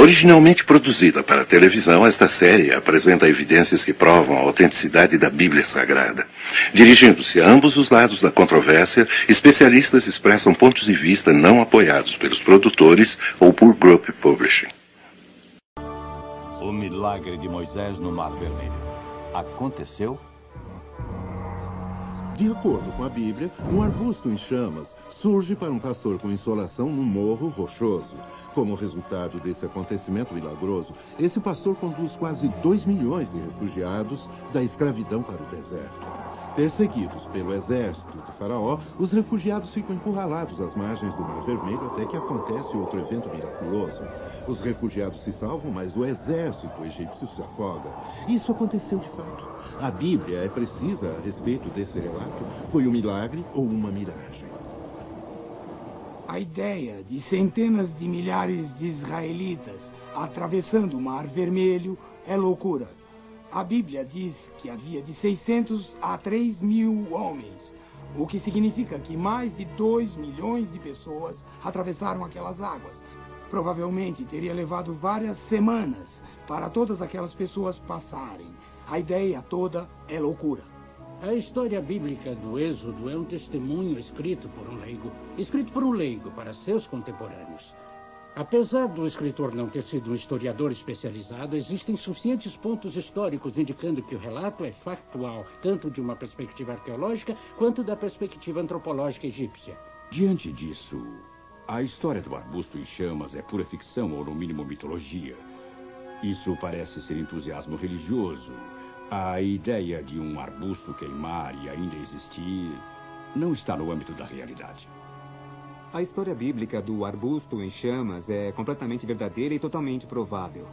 Originalmente produzida para a televisão, esta série apresenta evidências que provam a autenticidade da Bíblia Sagrada. Dirigindo-se a ambos os lados da controvérsia, especialistas expressam pontos de vista não apoiados pelos produtores ou por Group Publishing. O milagre de Moisés no Mar Vermelho aconteceu? De acordo com a Bíblia, um arbusto em chamas surge para um pastor com insolação num morro rochoso. Como resultado desse acontecimento milagroso, esse pastor conduz quase 2 milhões de refugiados da escravidão para o deserto. Perseguidos pelo exército de Faraó, os refugiados ficam encurralados às margens do Mar Vermelho até que acontece outro evento miraculoso. Os refugiados se salvam, mas o exército egípcio se afoga. Isso aconteceu de fato. A Bíblia é precisa a respeito desse relato. Foi um milagre ou uma miragem? A ideia de centenas de milhares de israelitas atravessando o Mar Vermelho é loucura. A Bíblia diz que havia de 600 a 3 mil homens, o que significa que mais de 2 milhões de pessoas atravessaram aquelas águas. Provavelmente teria levado várias semanas para todas aquelas pessoas passarem. A ideia toda é loucura. A história bíblica do Êxodo é um testemunho escrito por um leigo para seus contemporâneos. Apesar do escritor não ter sido um historiador especializado, existem suficientes pontos históricos indicando que o relato é factual, tanto de uma perspectiva arqueológica quanto da perspectiva antropológica egípcia. Diante disso, a história do arbusto em chamas é pura ficção ou, no mínimo, mitologia. Isso parece ser entusiasmo religioso. A ideia de um arbusto queimar e ainda existir não está no âmbito da realidade. A história bíblica do arbusto em chamas é completamente verdadeira e totalmente provável.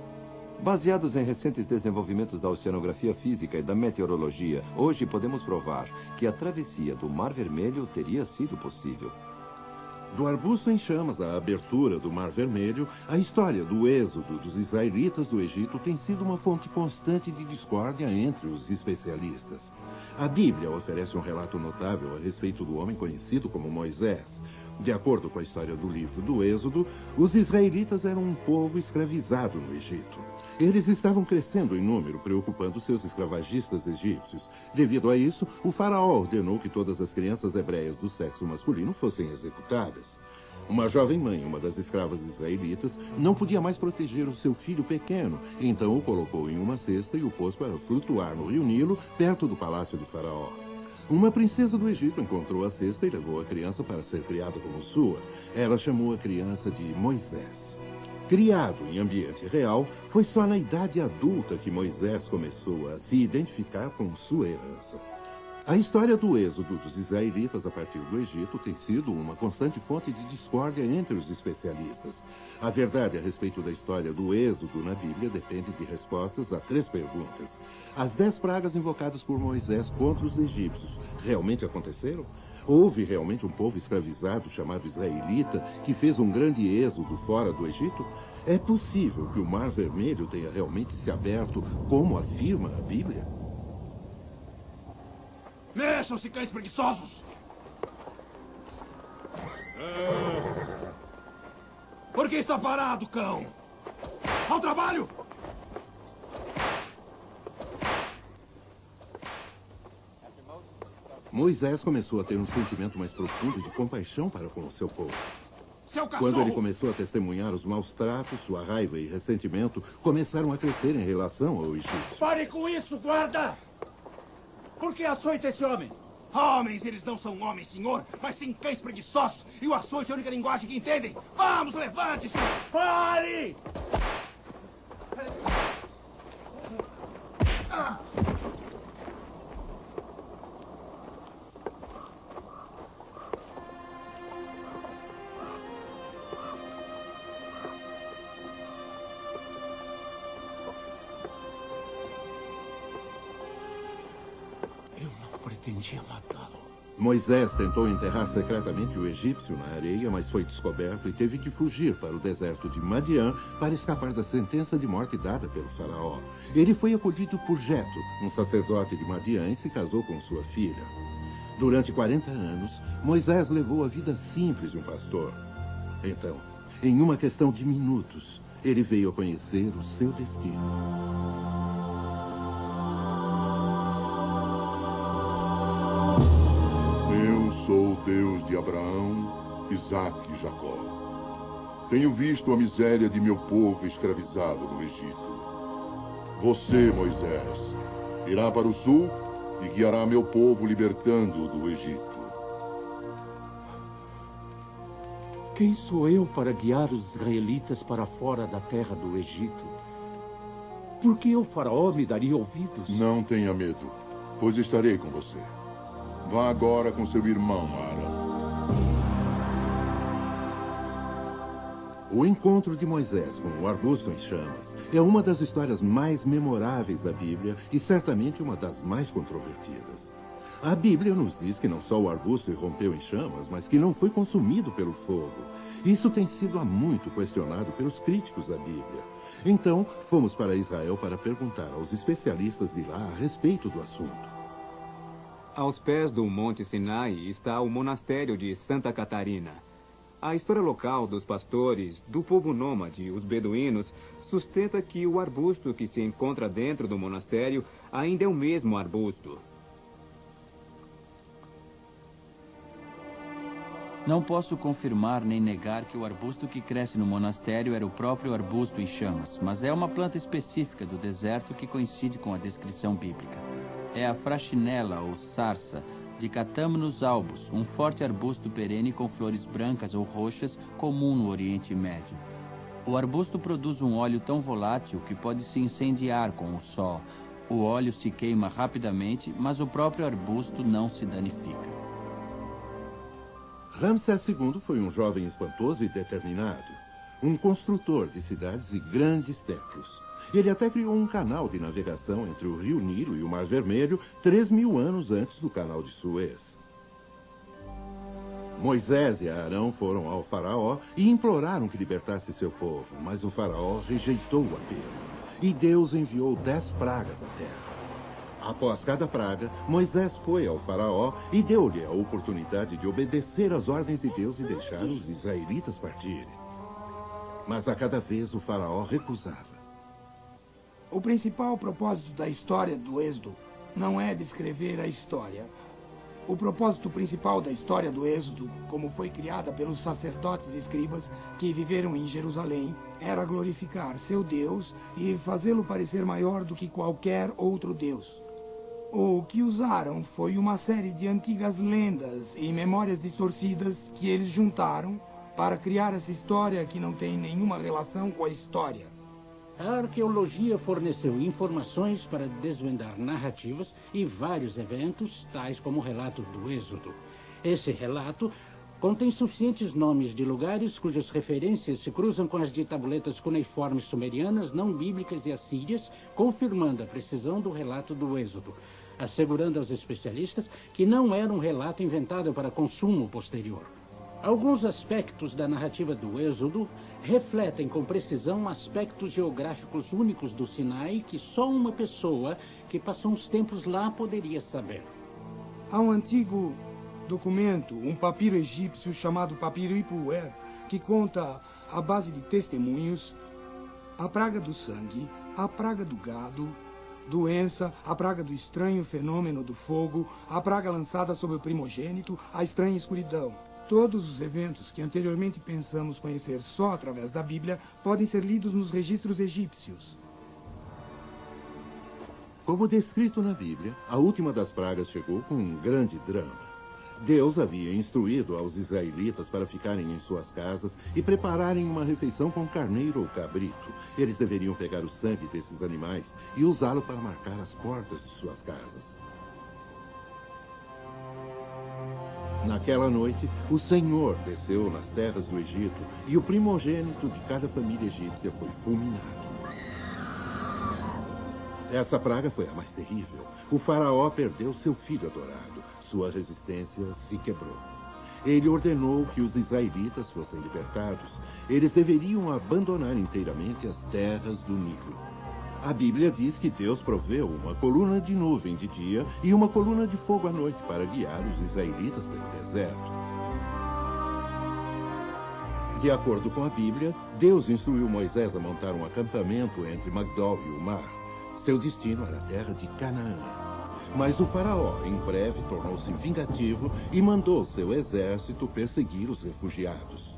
Baseados em recentes desenvolvimentos da oceanografia física e da meteorologia, hoje podemos provar que a travessia do Mar Vermelho teria sido possível. Do arbusto em chamas à abertura do Mar Vermelho, a história do êxodo dos israelitas do Egito tem sido uma fonte constante de discórdia entre os especialistas. A Bíblia oferece um relato notável a respeito do homem conhecido como Moisés. De acordo com a história do livro do Êxodo, os israelitas eram um povo escravizado no Egito. Eles estavam crescendo em número, preocupando seus escravagistas egípcios. Devido a isso, o faraó ordenou que todas as crianças hebreias do sexo masculino fossem executadas. Uma jovem mãe, uma das escravas israelitas, não podia mais proteger o seu filho pequeno, então o colocou em uma cesta e o pôs para flutuar no rio Nilo, perto do palácio do faraó. Uma princesa do Egito encontrou a cesta e levou a criança para ser criada como sua. Ela chamou a criança de Moisés. Criado em ambiente real, foi só na idade adulta que Moisés começou a se identificar com sua herança. A história do êxodo dos israelitas a partir do Egito tem sido uma constante fonte de discórdia entre os especialistas. A verdade a respeito da história do êxodo na Bíblia depende de respostas a 3 perguntas. As 10 pragas invocadas por Moisés contra os egípcios realmente aconteceram? Houve realmente um povo escravizado chamado israelita que fez um grande êxodo fora do Egito? É possível que o Mar Vermelho tenha realmente se aberto, como afirma a Bíblia? Mexam-se, cães preguiçosos! Por que está parado, cão? Ao trabalho! Moisés começou a ter um sentimento mais profundo de compaixão para com o seu povo. Quando ele começou a testemunhar os maus tratos, sua raiva e ressentimento começaram a crescer em relação ao Egito. Pare com isso, guarda! Por que açoita esse homem? Homens, eles não são homens, senhor, mas sim cães preguiçosos. E o açoite é a única linguagem que entendem. Vamos, levante-se! Pare! Pretendia matá-lo. Moisés tentou enterrar secretamente o egípcio na areia, mas foi descoberto e teve que fugir para o deserto de Madiã para escapar da sentença de morte dada pelo faraó. Ele foi acolhido por Jetro, um sacerdote de Madiã, e se casou com sua filha. Durante 40 anos, Moisés levou a vida simples de um pastor. Então, em uma questão de minutos, ele veio a conhecer o seu destino. Eu sou o Deus de Abraão, Isaque e Jacó. Tenho visto a miséria de meu povo escravizado no Egito. Você, Moisés, irá para o sul e guiará meu povo libertando-o do Egito. Quem sou eu para guiar os israelitas para fora da terra do Egito? Por que o faraó me daria ouvidos? Não tenha medo, pois estarei com você. Vá agora com seu irmão, Arão. O encontro de Moisés com o arbusto em chamas é uma das histórias mais memoráveis da Bíblia e certamente uma das mais controvertidas. A Bíblia nos diz que não só o arbusto irrompeu em chamas, mas que não foi consumido pelo fogo. Isso tem sido há muito questionado pelos críticos da Bíblia. Então, fomos para Israel para perguntar aos especialistas de lá a respeito do assunto. Aos pés do Monte Sinai está o monastério de Santa Catarina. A história local dos pastores, do povo nômade, os beduínos, sustenta que o arbusto que se encontra dentro do monastério ainda é o mesmo arbusto. Não posso confirmar nem negar que o arbusto que cresce no monastério era o próprio arbusto em chamas, mas é uma planta específica do deserto que coincide com a descrição bíblica. É a fraxinela ou sarça de Catamnus albus, um forte arbusto perene com flores brancas ou roxas, comum no Oriente Médio. O arbusto produz um óleo tão volátil que pode se incendiar com o sol. O óleo se queima rapidamente, mas o próprio arbusto não se danifica. Ramsés II foi um jovem espantoso e determinado. Um construtor de cidades e grandes templos. Ele até criou um canal de navegação entre o Rio Nilo e o Mar Vermelho 3.000 anos antes do Canal de Suez. Moisés e Arão foram ao faraó e imploraram que libertasse seu povo, mas o faraó rejeitou o apelo. E Deus enviou 10 pragas à terra. Após cada praga, Moisés foi ao faraó e deu-lhe a oportunidade de obedecer às ordens de Deus e deixar os israelitas partirem. Mas a cada vez o faraó recusava. O principal propósito da história do Êxodo não é descrever a história. O propósito principal da história do Êxodo, como foi criada pelos sacerdotes e escribas que viveram em Jerusalém, era glorificar seu Deus e fazê-lo parecer maior do que qualquer outro Deus. O que usaram foi uma série de antigas lendas e memórias distorcidas que eles juntaram para criar essa história que não tem nenhuma relação com a história. A arqueologia forneceu informações para desvendar narrativas e vários eventos, tais como o relato do Êxodo. Esse relato contém suficientes nomes de lugares cujas referências se cruzam com as de tabuletas cuneiformes sumerianas, não bíblicas e assírias, confirmando a precisão do relato do Êxodo, assegurando aos especialistas que não era um relato inventado para consumo posterior. Alguns aspectos da narrativa do Êxodo refletem com precisão aspectos geográficos únicos do Sinai que só uma pessoa que passou uns tempos lá poderia saber. Há um antigo documento, um papiro egípcio chamado Papiro Ipuer, que conta, à base de testemunhos, a praga do sangue, a praga do gado, doença, a praga do estranho fenômeno do fogo, a praga lançada sobre o primogênito, a estranha escuridão. Todos os eventos que anteriormente pensamos conhecer só através da Bíblia podem ser lidos nos registros egípcios. Como descrito na Bíblia, a última das pragas chegou com um grande drama. Deus havia instruído aos israelitas para ficarem em suas casas e prepararem uma refeição com carneiro ou cabrito. Eles deveriam pegar o sangue desses animais e usá-lo para marcar as portas de suas casas. Naquela noite, o Senhor desceu nas terras do Egito e o primogênito de cada família egípcia foi fulminado. Essa praga foi a mais terrível. O faraó perdeu seu filho adorado. Sua resistência se quebrou. Ele ordenou que os israelitas fossem libertados. Eles deveriam abandonar inteiramente as terras do Nilo. A Bíblia diz que Deus proveu uma coluna de nuvem de dia e uma coluna de fogo à noite para guiar os israelitas pelo deserto. De acordo com a Bíblia, Deus instruiu Moisés a montar um acampamento entre Magdol e o mar. Seu destino era a terra de Canaã. Mas o faraó, em breve, tornou-se vingativo e mandou seu exército perseguir os refugiados.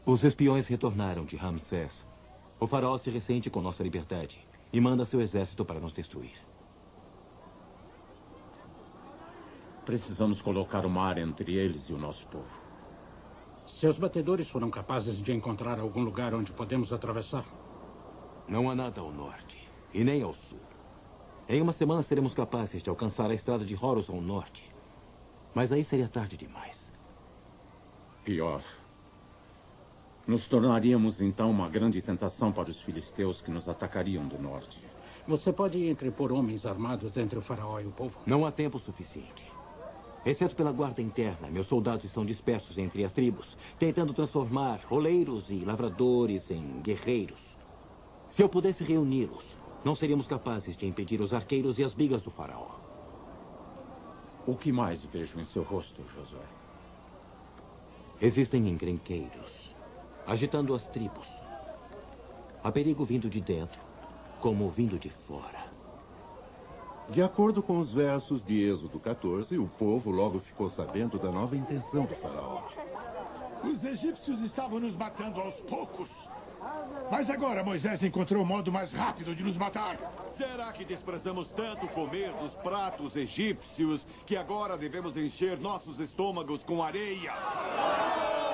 Os espiões retornaram de Ramsés. O faraó se ressente com nossa liberdade e manda seu exército para nos destruir. Precisamos colocar o mar entre eles e o nosso povo. Seus batedores foram capazes de encontrar algum lugar onde podemos atravessar? Não há nada ao norte e nem ao sul. Em uma semana seremos capazes de alcançar a estrada de Horus ao norte. Mas aí seria tarde demais. Pior. Nos tornaríamos, então, uma grande tentação para os filisteus que nos atacariam do norte. Você pode entrepor homens armados entre o faraó e o povo? Não há tempo suficiente. Exceto pela guarda interna, meus soldados estão dispersos entre as tribos, tentando transformar oleiros e lavradores em guerreiros. Se eu pudesse reuni-los, não seríamos capazes de impedir os arqueiros e as bigas do faraó. O que mais vejo em seu rosto, Josué? Existem encrenqueiros, agitando as tribos. Há perigo vindo de dentro, como vindo de fora. De acordo com os versos de Êxodo 14, o povo logo ficou sabendo da nova intenção do faraó. Os egípcios estavam nos matando aos poucos. Mas agora Moisés encontrou o modo mais rápido de nos matar. Será que desprezamos tanto comer dos pratos egípcios que agora devemos encher nossos estômagos com areia?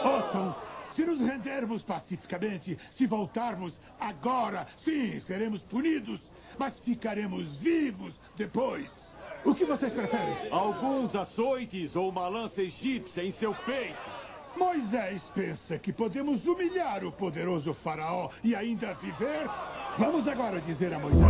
Ouçam! Se nos rendermos pacificamente, se voltarmos agora, sim, seremos punidos, mas ficaremos vivos depois. O que vocês preferem? Alguns açoites ou uma lança egípcia em seu peito. Moisés pensa que podemos humilhar o poderoso faraó e ainda viver? Vamos agora dizer a Moisés.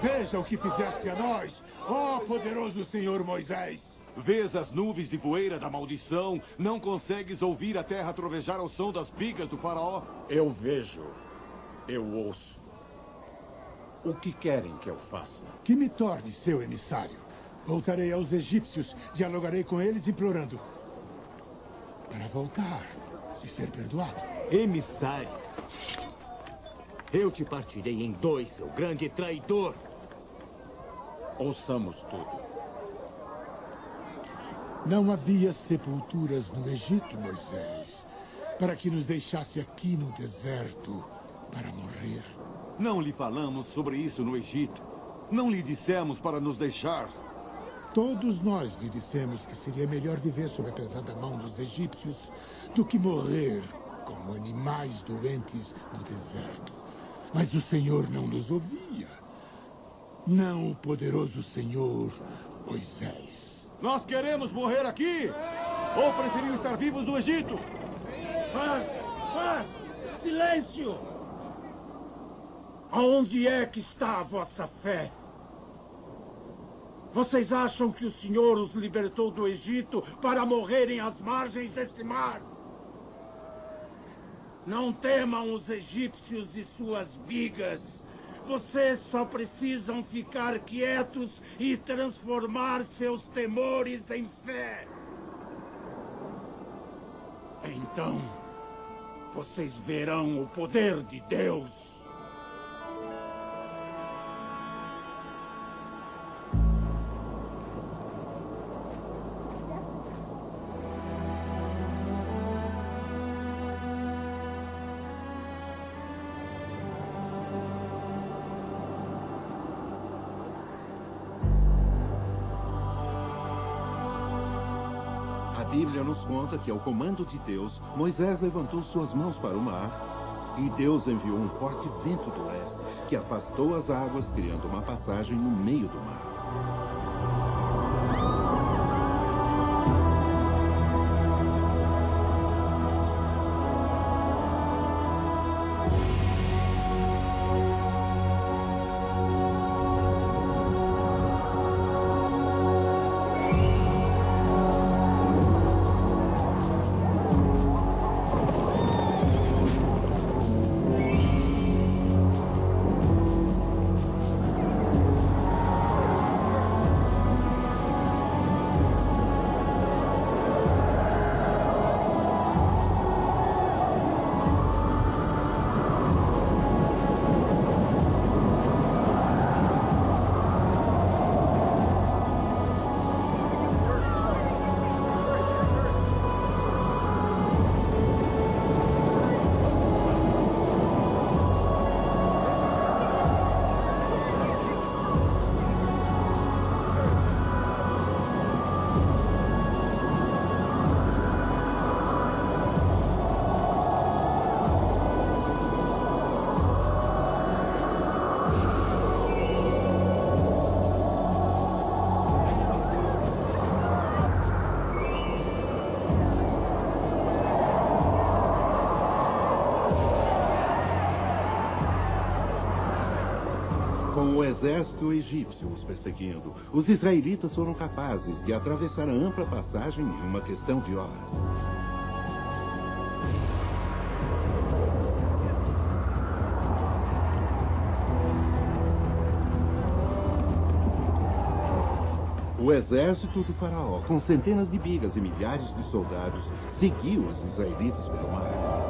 Veja o que fizeste a nós, ó poderoso Senhor Moisés. Vês as nuvens de poeira da maldição? Não consegues ouvir a terra trovejar ao som das bigas do faraó? Eu vejo. Eu ouço. O que querem que eu faça? Que me torne seu emissário. Voltarei aos egípcios, dialogarei com eles implorando para voltar e ser perdoado. Emissário? Eu te partirei em dois, seu grande traidor. Ouçamos tudo. Não havia sepulturas no Egito, Moisés, para que nos deixasse aqui no deserto para morrer. Não lhe falamos sobre isso no Egito. Não lhe dissemos para nos deixar. Todos nós lhe dissemos que seria melhor viver sob a pesada mão dos egípcios do que morrer como animais doentes no deserto. Mas o Senhor não nos ouvia. Não o poderoso Senhor Moisés. Nós queremos morrer aqui? Ou preferiu estar vivos no Egito? Paz! Paz! Silêncio! Aonde é que está a vossa fé? Vocês acham que o Senhor os libertou do Egito para morrerem às margens desse mar? Não temam os egípcios e suas bigas. Vocês só precisam ficar quietos e transformar seus temores em fé. Então, vocês verão o poder de Deus. A Bíblia nos conta que, ao comando de Deus, Moisés levantou suas mãos para o mar e Deus enviou um forte vento do leste que afastou as águas, criando uma passagem no meio do mar. Com o exército egípcio os perseguindo, os israelitas foram capazes de atravessar a ampla passagem em uma questão de horas. O exército do faraó, com centenas de bigas e milhares de soldados, seguiu os israelitas pelo mar.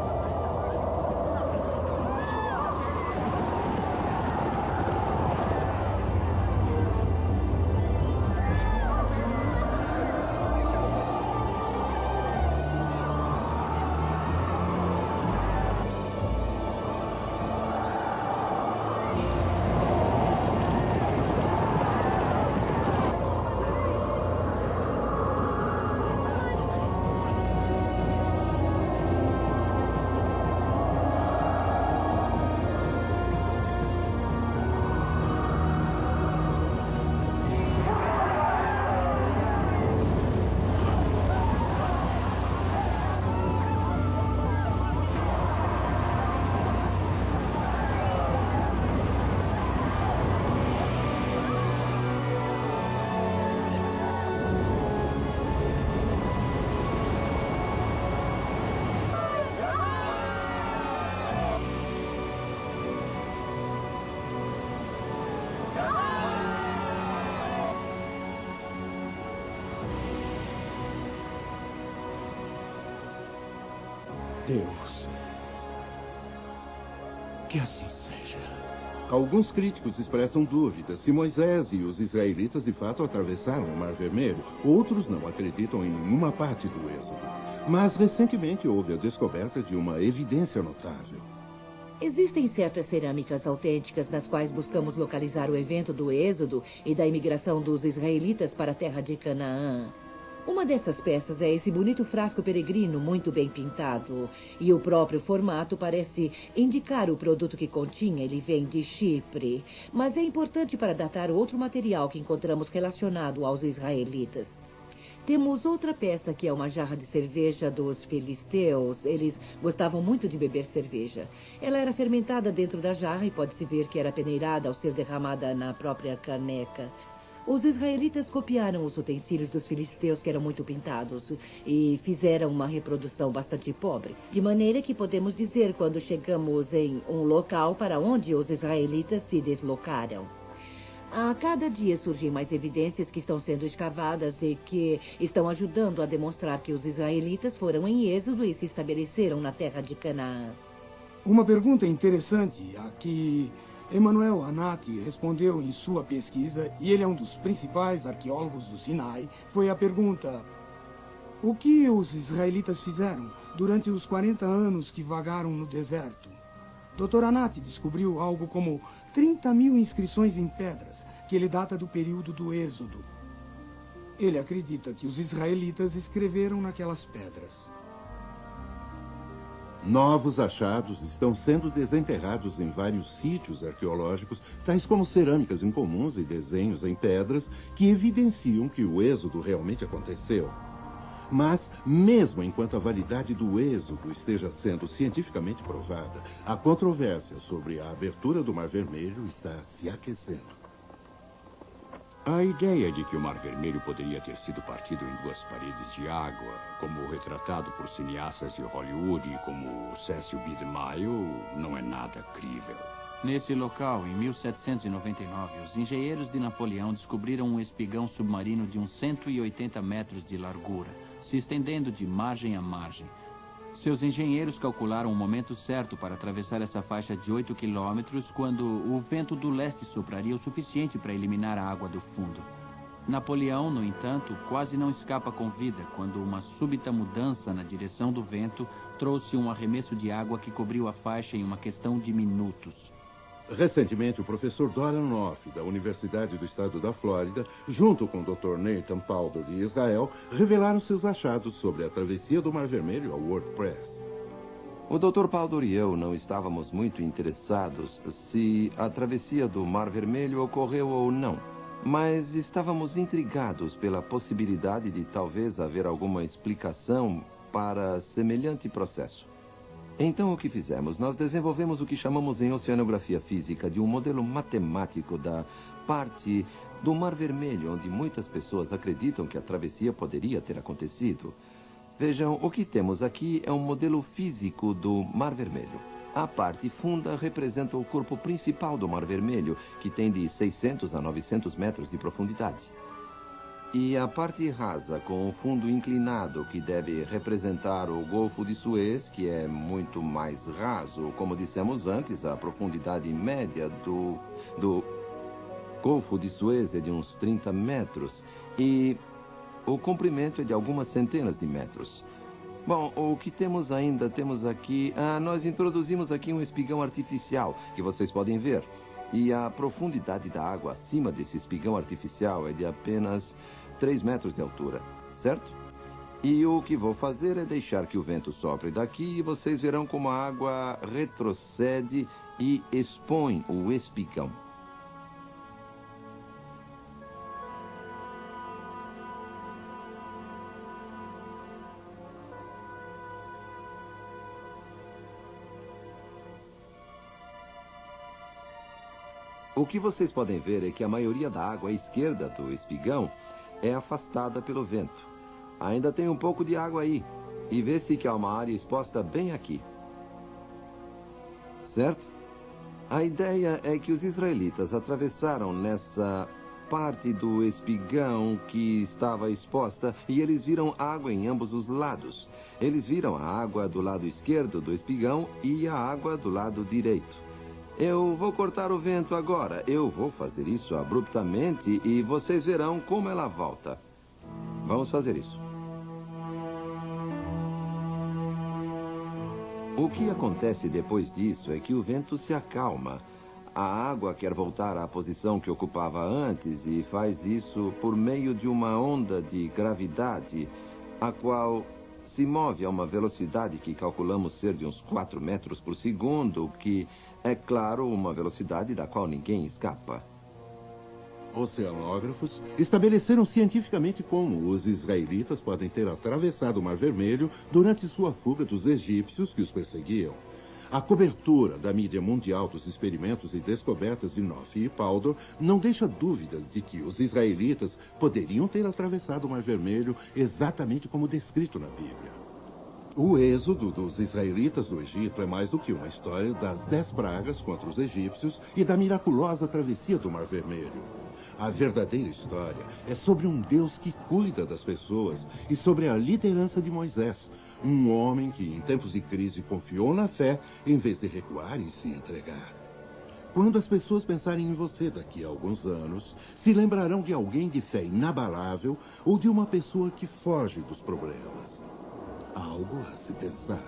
Deus, que assim seja. Alguns críticos expressam dúvidas se Moisés e os israelitas de fato atravessaram o Mar Vermelho. Outros não acreditam em nenhuma parte do êxodo. Mas recentemente houve a descoberta de uma evidência notável. Existem certas cerâmicas autênticas nas quais buscamos localizar o evento do êxodo e da imigração dos israelitas para a terra de Canaã. Uma dessas peças é esse bonito frasco peregrino muito bem pintado. E o próprio formato parece indicar o produto que continha. Ele vem de Chipre. Mas é importante para datar outro material que encontramos relacionado aos israelitas. Temos outra peça que é uma jarra de cerveja dos filisteus. Eles gostavam muito de beber cerveja. Ela era fermentada dentro da jarra e pode-se ver que era peneirada ao ser derramada na própria caneca. Os israelitas copiaram os utensílios dos filisteus, que eram muito pintados, e fizeram uma reprodução bastante pobre. De maneira que podemos dizer quando chegamos em um local para onde os israelitas se deslocaram. A cada dia surgem mais evidências que estão sendo escavadas e que estão ajudando a demonstrar que os israelitas foram em êxodo e se estabeleceram na terra de Canaã. Uma pergunta interessante a que Emanuel Anati respondeu em sua pesquisa, e ele é um dos principais arqueólogos do Sinai, foi a pergunta: o que os israelitas fizeram durante os 40 anos que vagaram no deserto? Dr. Anati descobriu algo como 30 mil inscrições em pedras, que ele data do período do Êxodo. Ele acredita que os israelitas escreveram naquelas pedras. Novos achados estão sendo desenterrados em vários sítios arqueológicos, tais como cerâmicas incomuns e desenhos em pedras que evidenciam que o êxodo realmente aconteceu. Mas, mesmo enquanto a validade do êxodo esteja sendo cientificamente provada, a controvérsia sobre a abertura do Mar Vermelho está se aquecendo. A ideia de que o Mar Vermelho poderia ter sido partido em duas paredes de água, como retratado por cineastas de Hollywood como Cecil B. DeMille, não é nada crível. Nesse local, em 1799, os engenheiros de Napoleão descobriram um espigão submarino de uns 180 metros de largura, se estendendo de margem a margem. Seus engenheiros calcularam o momento certo para atravessar essa faixa de 8 quilômetros quando o vento do leste sopraria o suficiente para eliminar a água do fundo. Napoleão, no entanto, quase não escapa com vida quando uma súbita mudança na direção do vento trouxe um arremesso de água que cobriu a faixa em uma questão de minutos. Recentemente, o professor Doran Noff, da Universidade do Estado da Flórida, junto com o Dr. Nathan Powder, de Israel, revelaram seus achados sobre a travessia do Mar Vermelho ao WordPress. O Dr. Powder e eu não estávamos muito interessados se a travessia do Mar Vermelho ocorreu ou não, mas estávamos intrigados pela possibilidade de talvez haver alguma explicação para semelhante processo. Então, o que fizemos? Nós desenvolvemos o que chamamos em oceanografia física de um modelo matemático da parte do Mar Vermelho, onde muitas pessoas acreditam que a travessia poderia ter acontecido. Vejam, o que temos aqui é um modelo físico do Mar Vermelho. A parte funda representa o corpo principal do Mar Vermelho, que tem de 600 a 900 metros de profundidade. E a parte rasa, com o fundo inclinado, que deve representar o Golfo de Suez, que é muito mais raso. Como dissemos antes, a profundidade média do Golfo de Suez é de uns 30 metros. E o comprimento é de algumas centenas de metros. Bom, o que temos ainda? Temos aqui... nós introduzimos aqui um espigão artificial, que vocês podem ver. E a profundidade da água acima desse espigão artificial é de apenas 3 metros de altura, certo? E o que vou fazer é deixar que o vento sopre daqui e vocês verão como a água retrocede e expõe o espigão. O que vocês podem ver é que a maioria da água à esquerda do espigão é afastada pelo vento. Ainda tem um pouco de água aí. E vê-se que há uma área exposta bem aqui. Certo? A ideia é que os israelitas atravessaram nessa parte do espigão que estava exposta e eles viram água em ambos os lados. Eles viram a água do lado esquerdo do espigão e a água do lado direito. Eu vou cortar o vento agora. Eu vou fazer isso abruptamente e vocês verão como ela volta. Vamos fazer isso. O que acontece depois disso é que o vento se acalma. A água quer voltar à posição que ocupava antes e faz isso por meio de uma onda de gravidade, a qual se move a uma velocidade que calculamos ser de uns 4 metros por segundo, que é, claro, uma velocidade da qual ninguém escapa. Oceanógrafos estabeleceram cientificamente como os israelitas podem ter atravessado o Mar Vermelho durante sua fuga dos egípcios que os perseguiam. A cobertura da mídia mundial dos experimentos e descobertas de Noff e Powder não deixa dúvidas de que os israelitas poderiam ter atravessado o Mar Vermelho exatamente como descrito na Bíblia. O êxodo dos israelitas do Egito é mais do que uma história das 10 pragas contra os egípcios e da miraculosa travessia do Mar Vermelho. A verdadeira história é sobre um Deus que cuida das pessoas e sobre a liderança de Moisés, um homem que, em tempos de crise, confiou na fé em vez de recuar e se entregar. Quando as pessoas pensarem em você daqui a alguns anos, se lembrarão de alguém de fé inabalável ou de uma pessoa que foge dos problemas. Algo a se pensar.